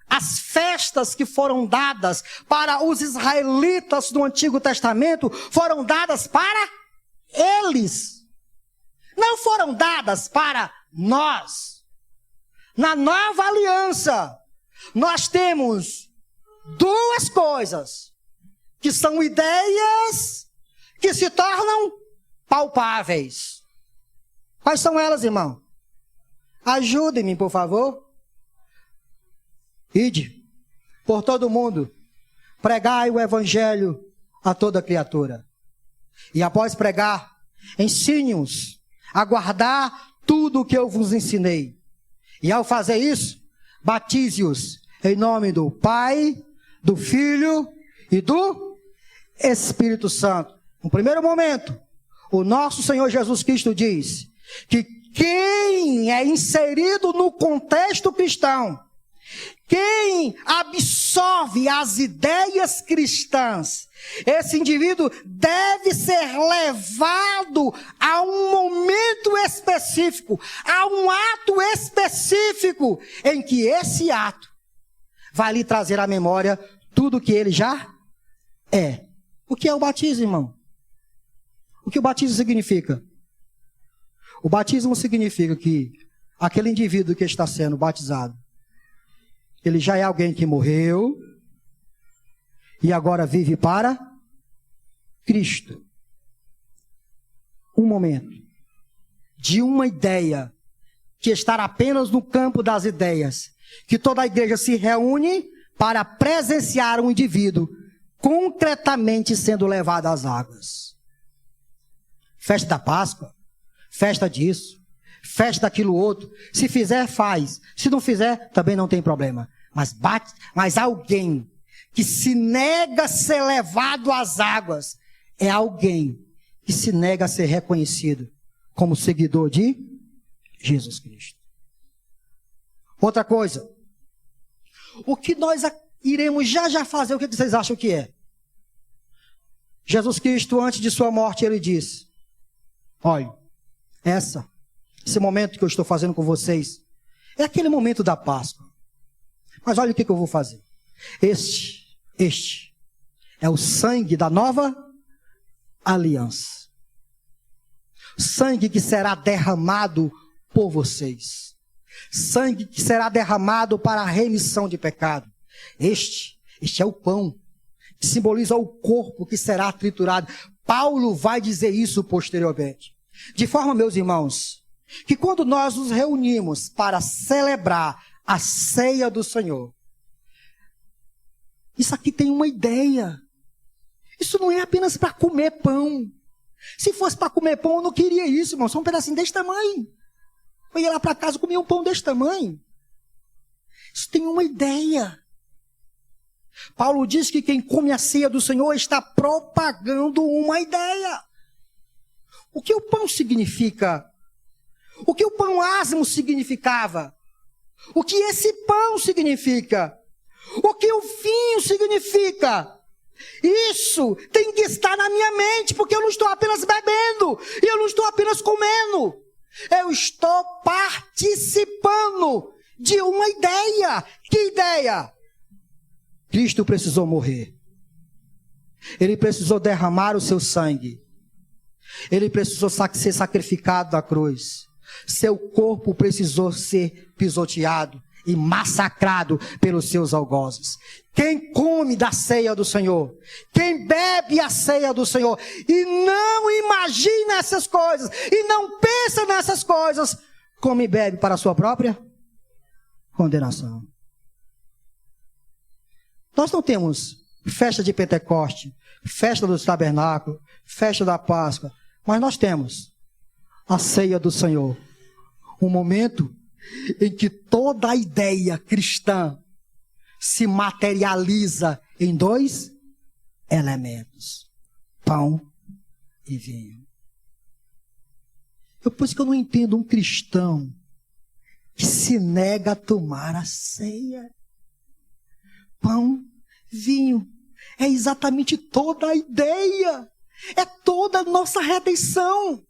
As festas que foram dadas para os israelitas do Antigo Testamento foram dadas para eles. Não foram dadas para nós. Na nova aliança, nós temos duas coisas que são ideias que se tornam palpáveis. Quais são elas, irmão? Ajudem-me, por favor. Ide por todo mundo, pregai o evangelho a toda criatura. E após pregar, ensine-os a guardar tudo o que eu vos ensinei. E ao fazer isso, batize-os em nome do Pai, do Filho e do Espírito Santo. No primeiro momento, o nosso Senhor Jesus Cristo diz que quem é inserido no contexto cristão, quem absorve as ideias cristãs, esse indivíduo deve ser levado a um momento específico, a um ato específico, em que esse ato vai lhe trazer à memória tudo que ele já é. O que é o batismo, irmão? O que o batismo significa? O batismo significa que aquele indivíduo que está sendo batizado, ele já é alguém que morreu e agora vive para Cristo. Um momento de uma ideia que está apenas no campo das ideias, que toda a igreja se reúne para presenciar um indivíduo concretamente sendo levado às águas. Festa da Páscoa, festa disso, festa daquilo outro. Se fizer, faz. Se não fizer, também não tem problema. Mas alguém que se nega a ser levado às águas é alguém que se nega a ser reconhecido como seguidor de Jesus Cristo. Outra coisa. O que nós iremos já fazer, o que vocês acham que é? Jesus Cristo, antes de sua morte, ele disse: olha, esse momento que eu estou fazendo com vocês, é aquele momento da Páscoa. Mas olha o que eu vou fazer. Este é o sangue da nova aliança. Sangue que será derramado por vocês. Sangue que será derramado para a remissão de pecado. Este é o pão, que simboliza o corpo que será triturado. Paulo vai dizer isso posteriormente. De forma, meus irmãos, que quando nós nos reunimos para celebrar a ceia do Senhor, Isso aqui tem uma ideia. Isso não é apenas para comer pão. Se fosse para comer pão, eu não queria isso, irmão. Só um pedacinho desse tamanho. Eu ia lá para casa e comia um pão desse tamanho. Isso tem uma ideia. Paulo diz que quem come a ceia do Senhor está propagando uma ideia. O que o pão significa? O que o pão asmo significava? O que esse pão significa? O que o vinho significa? Isso tem que estar na minha mente, porque eu não estou apenas bebendo, e eu não estou apenas comendo. Eu estou participando de uma ideia. Que ideia? Cristo precisou morrer. Ele precisou derramar o seu sangue. Ele precisou ser sacrificado na cruz. Seu corpo precisou ser pisoteado e massacrado pelos seus algozes. Quem come da ceia do Senhor, quem bebe a ceia do Senhor e não imagina essas coisas e não pensa nessas coisas, come e bebe para a sua própria condenação. Nós não temos festa de Pentecoste, festa dos tabernáculos, festa da Páscoa, mas nós temos a ceia do Senhor. Um momento em que toda a ideia cristã se materializa em dois elementos: pão e vinho. Por isso que eu não entendo um cristão que se nega a tomar a ceia. Pão, vinho, é exatamente toda a ideia, é toda a nossa redenção.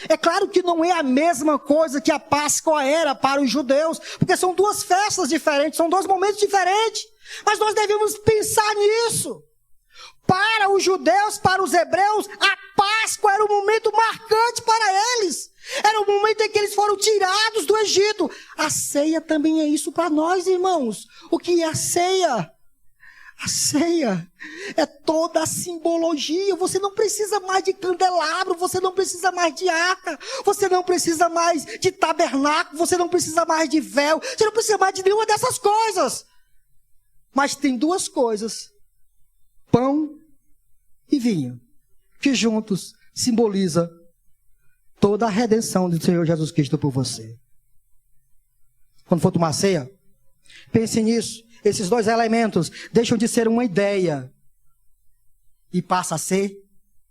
É claro que não é a mesma coisa que a Páscoa era para os judeus, porque são duas festas diferentes, são dois momentos diferentes, mas nós devemos pensar nisso. Para os judeus, para os hebreus, a Páscoa era um momento marcante para eles. Era o momento em que eles foram tirados do Egito. A ceia também é isso para nós, irmãos. O que é a ceia? A ceia é toda a simbologia. Você não precisa mais de candelabro, você não precisa mais de arca, você não precisa mais de tabernáculo, você não precisa mais de véu, você não precisa mais de nenhuma dessas coisas. Mas tem duas coisas: pão e vinho, que juntos simboliza toda a redenção do Senhor Jesus Cristo por você. Quando for tomar ceia, pense nisso. Esses dois elementos deixam de ser uma ideia e passa a ser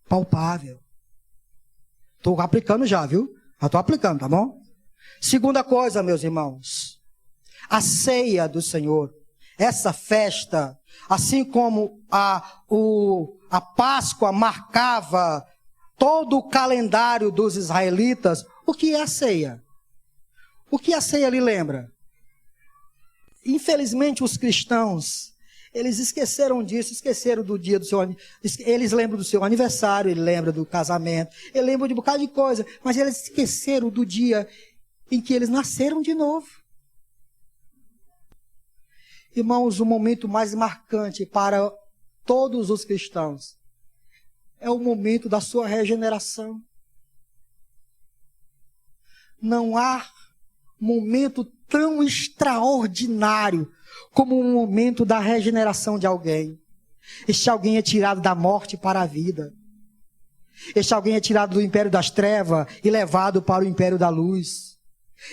palpável. Estou aplicando já, viu? Já estou aplicando, tá bom? Segunda coisa, meus irmãos, a ceia do Senhor, essa festa, assim como a Páscoa marcava todo o calendário dos israelitas, o que é a ceia? O que a ceia lhe lembra? Infelizmente, os cristãos, eles esqueceram disso, esqueceram do dia do seu aniversário. Eles lembram do seu aniversário, eles lembram do casamento, eles lembram de um bocado de coisa, mas eles esqueceram do dia em que eles nasceram de novo. Irmãos, o momento mais marcante para todos os cristãos é o momento da sua regeneração. Não há momento tão extraordinário como o momento da regeneração de alguém. Este alguém é tirado da morte para a vida. Este alguém é tirado do império das trevas e levado para o império da luz.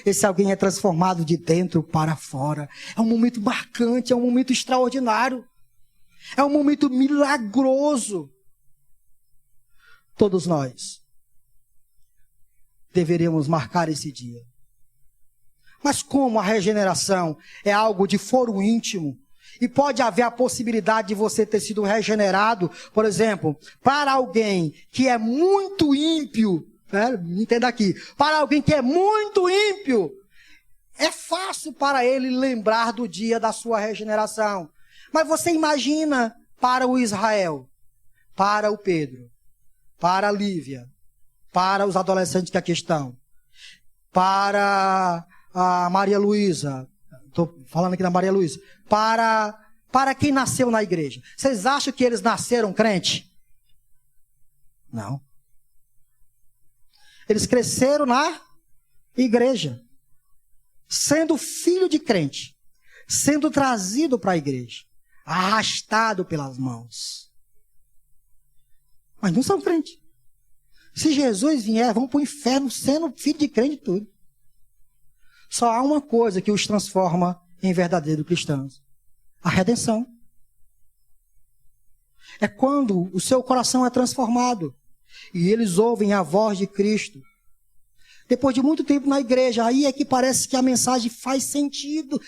Esse alguém é transformado de dentro para fora. É um momento marcante, é um momento extraordinário. É um momento milagroso. Todos nós deveríamos marcar esse dia. Mas como a regeneração é algo de foro íntimo, e pode haver a possibilidade de você ter sido regenerado, por exemplo, para alguém que é muito ímpio, né? Entenda aqui, para alguém que é muito ímpio, é fácil para ele lembrar do dia da sua regeneração. Mas você imagina para o Israel, para o Pedro, para a Lívia, para os adolescentes que aqui estão, para a Maria Luísa, estou falando aqui da Maria Luísa, para quem nasceu na igreja. Vocês acham que eles nasceram crente? Não. Eles cresceram na igreja, sendo filho de crente, sendo trazido para a igreja. arrastado pelas mãos. Mas não são crentes. Se Jesus vier, vão para o inferno sendo filho de crente e tudo. Só há uma coisa que os transforma em verdadeiros cristãos: a redenção. É quando o seu coração é transformado e eles ouvem a voz de Cristo. Depois de muito tempo na igreja, aí é que parece que a mensagem faz sentido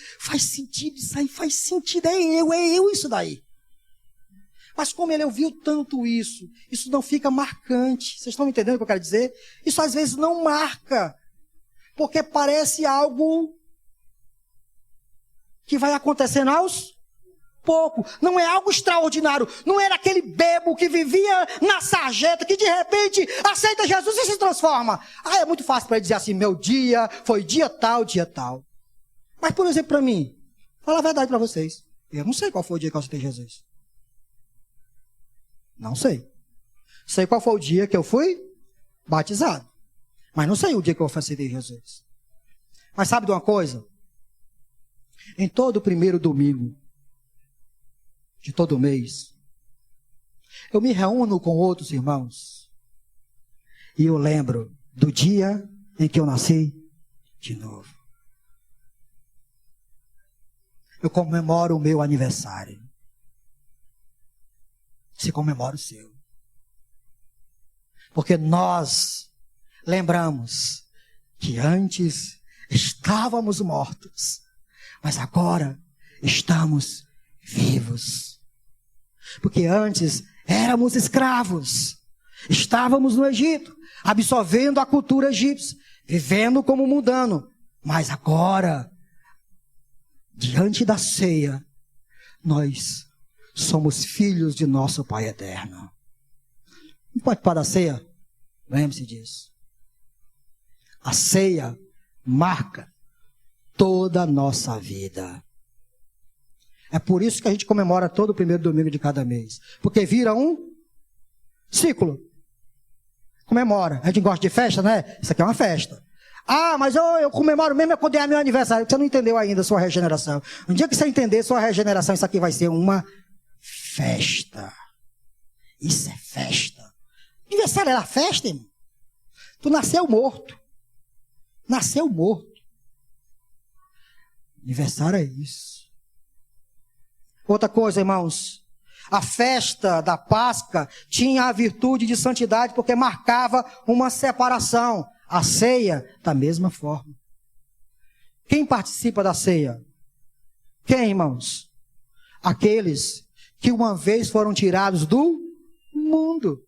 isso aí, faz sentido, é eu isso daí. Mas como ele ouviu tanto isso não fica marcante. Vocês estão entendendo o que eu quero dizer? Isso às vezes não marca, porque parece algo que vai acontecendo aos pouco, não é algo extraordinário, não era aquele bebo que vivia na sarjeta, que de repente aceita Jesus e se transforma. É muito fácil para ele dizer assim: meu dia foi dia tal, dia tal. Mas, por exemplo, para mim, falar a verdade para vocês, eu não sei qual foi o dia que eu aceitei Jesus. Não sei. Sei qual foi o dia que eu fui batizado, mas não sei o dia que eu aceitei Jesus. Mas sabe de uma coisa? Em todo primeiro domingo de todo mês, eu me reúno com outros irmãos e eu lembro do dia em que eu nasci de novo. Eu comemoro o meu aniversário. Você comemora o seu. Porque nós lembramos que antes estávamos mortos, mas agora estamos vivos. Porque antes éramos escravos, estávamos no Egito, absorvendo a cultura egípcia, vivendo como mundano. Mas agora, diante da ceia, nós somos filhos de nosso Pai eterno. Não pode parar da ceia? Lembre-se disso. A ceia marca toda a nossa vida. É por isso que a gente comemora todo o primeiro domingo de cada mês. Porque vira um ciclo. Comemora. A gente gosta de festa, né? Isso aqui é uma festa. Mas eu comemoro mesmo quando é meu aniversário. Você não entendeu ainda a sua regeneração. Um dia que você entender sua regeneração, isso aqui vai ser uma festa. Isso é festa. Aniversário era festa, irmão. Tu nasceu morto. Nasceu morto. Aniversário é isso. Outra coisa, irmãos, a festa da Páscoa tinha a virtude de santidade porque marcava uma separação. A ceia, da mesma forma. Quem participa da ceia? Quem, irmãos? Aqueles que uma vez foram tirados do mundo.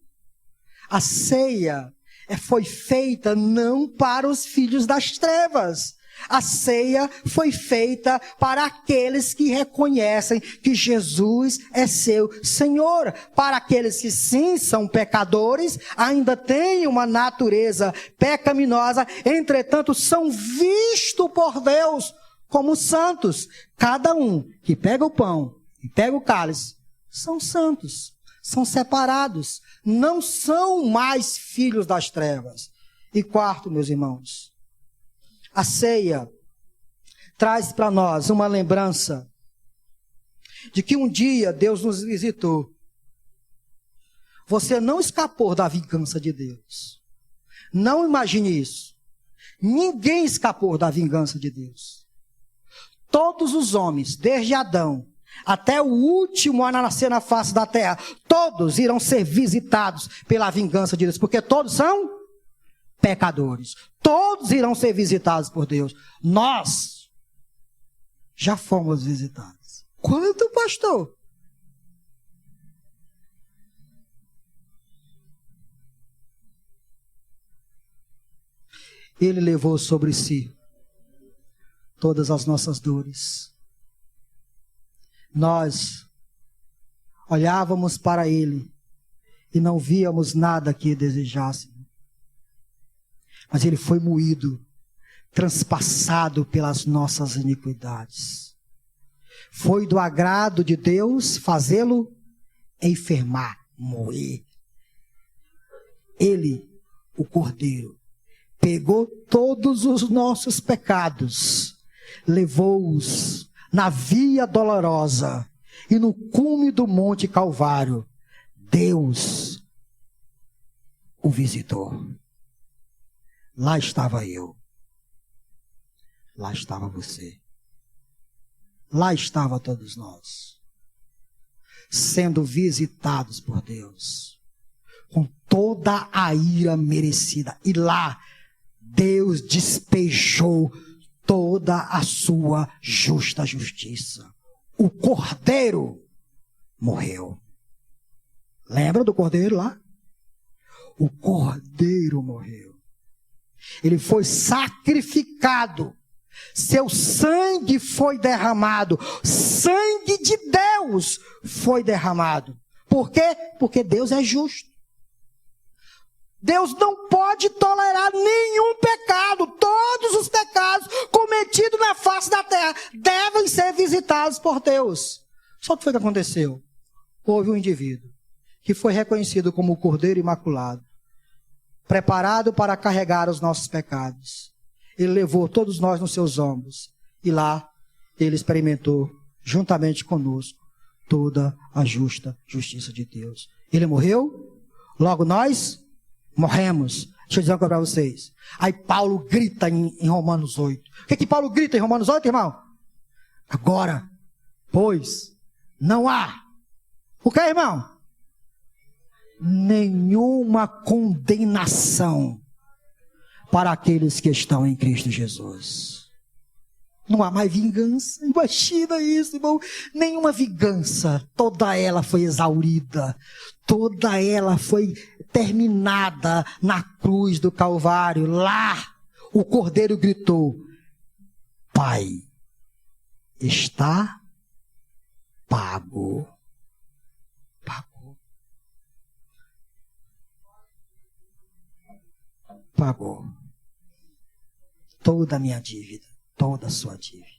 A ceia foi feita não para os filhos das trevas. A ceia foi feita para aqueles que reconhecem que Jesus é seu Senhor. Para aqueles que sim são pecadores, ainda têm uma natureza pecaminosa, entretanto são vistos por Deus como santos. Cada um que pega o pão e pega o cálice são santos, são separados, não são mais filhos das trevas. E quarto, meus irmãos, a ceia traz para nós uma lembrança de que um dia Deus nos visitou. Você não escapou da vingança de Deus. Não imagine isso. Ninguém escapou da vingança de Deus. Todos os homens, desde Adão até o último a nascer na face da terra, todos irão ser visitados pela vingança de Deus, porque todos são pecadores. Todos irão ser visitados por Deus. Nós já fomos visitados. Quanto, pastor? Ele levou sobre si todas as nossas dores. Nós olhávamos para ele e não víamos nada que desejássemos. Mas ele foi moído, transpassado pelas nossas iniquidades. Foi do agrado de Deus fazê-lo enfermar, moer. Ele, o Cordeiro, pegou todos os nossos pecados, levou-os na via dolorosa E no cume do Monte Calvário, Deus o visitou. Lá estava eu. Lá estava você. Lá estava todos nós. Sendo visitados por Deus. Com toda a ira merecida. E lá, Deus despejou toda a sua justa justiça. O Cordeiro morreu. Lembra do Cordeiro lá? O Cordeiro morreu. Ele foi sacrificado. Seu sangue foi derramado. Sangue de Deus foi derramado. Por quê? Porque Deus é justo. Deus não pode tolerar nenhum pecado. Todos os pecados cometidos na face da terra devem ser visitados por Deus. Só o que foi que aconteceu? Houve um indivíduo que foi reconhecido como o Cordeiro Imaculado, preparado para carregar os nossos pecados. Ele levou todos nós nos seus ombros. E lá ele experimentou, juntamente conosco, toda a justa justiça de Deus. Ele morreu, logo nós morremos. Deixa eu dizer uma coisa para vocês. Aí Paulo grita em Romanos 8. O que Paulo grita em Romanos 8, irmão? Agora, pois, não há. O que, irmão? Nenhuma condenação para aqueles que estão em Cristo Jesus. Não há mais vingança. Imagina isso, irmão. Nenhuma vingança. Toda ela foi exaurida. Toda ela foi terminada na cruz do Calvário. Lá, o Cordeiro gritou: Pai, está pago. Pagou. Pagou. Toda a minha dívida. Toda a sua dívida.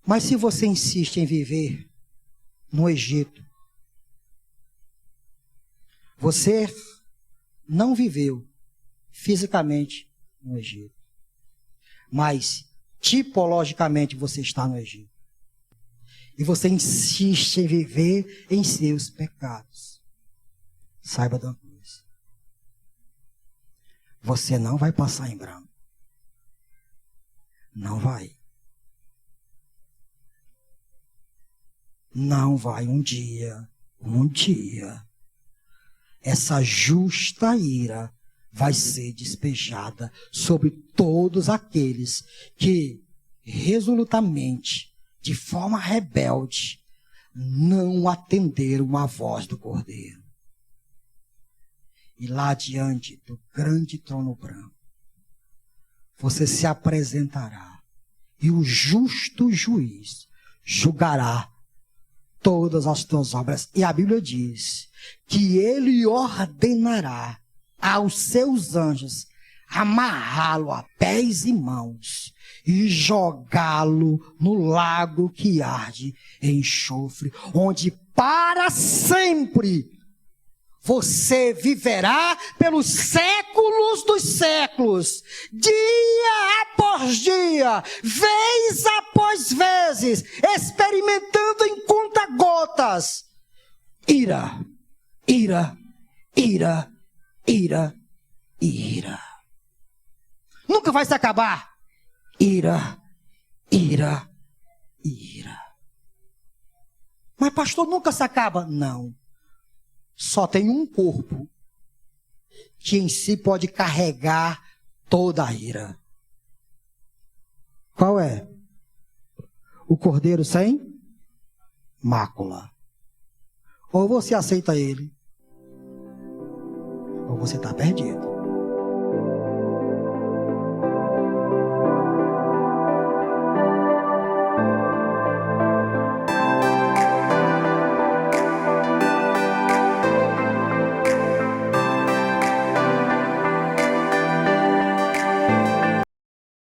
Mas se você insiste em viver no Egito, você não viveu fisicamente no Egito, mas tipologicamente você está no Egito. E você insiste em viver em seus pecados. Saiba de uma coisa. Você não vai passar em branco. Não vai. Não vai. Um dia, essa justa ira vai ser despejada sobre todos aqueles que resolutamente, de forma rebelde, não atenderam à voz do Cordeiro. E lá diante do grande trono branco, você se apresentará e o justo juiz julgará todas as tuas obras. E a Bíblia diz que ele ordenará aos seus anjos amarrá-lo a pés e mãos e jogá-lo no lago que arde em enxofre, onde para sempre você viverá pelos séculos dos séculos, dia após dia, vez após vezes, experimentando em conta-gotas ira, ira, ira, ira e ira. Nunca vai se acabar. Ira, ira, ira. Mas pastor, nunca se acaba? Não. Só tem um corpo que em si pode carregar toda a ira. Qual é? O Cordeiro sem mácula. Ou você aceita ele, ou você está perdido.